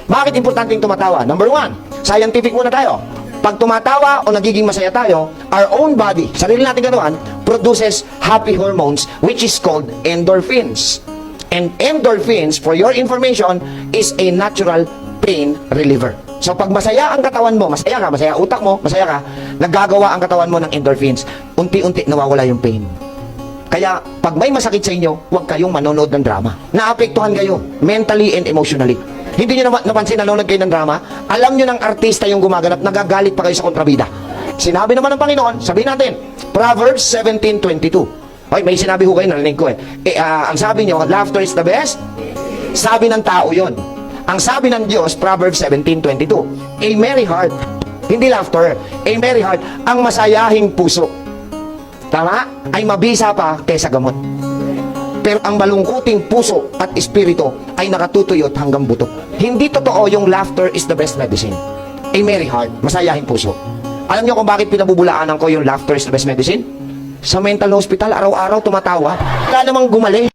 Bakit importanteng tumatawa? Number one, scientific muna tayo. Pag tumatawa o nagiging masaya tayo, our own body, sarili natin ganoon, produces happy hormones which is called endorphins. And endorphins, for your information, is a natural pain reliever. So pag masaya ang katawan mo, masaya ka, masaya utak mo, masaya ka, nagagawa ang katawan mo ng endorphins, unti-unti nawawala yung pain. Kaya pag may masakit sa inyo, huwag kayong manonood ng drama. Naapektuhan kayo mentally and emotionally. Hindi nyo napansin nanonood kayo ng drama? Alam nyo ng artista yung gumaganap, nagagalit pa kayo sa kontrabida. Sinabi naman ng Panginoon, sabihin natin, Proverbs 17:22. Ay, may sinabi ho kayo, narinig ko ang sabi nyo, laughter is the best. Sabi ng tao yon. Ang sabi ng Diyos, Proverbs 17:22, a merry heart, hindi laughter, a merry heart, ang masayahing puso. Tama? Ay mabisa pa kaysa gamot. Pero ang malungkuting puso at espiritu ay nakatutuyot hanggang buto. Hindi totoo yung laughter is the best medicine. A merry heart, masayahing puso. Alam niyo kung bakit pinabubulaanan ko yung laughter is the best medicine? Sa mental hospital, araw-araw tumatawa. Wala namang gumaling.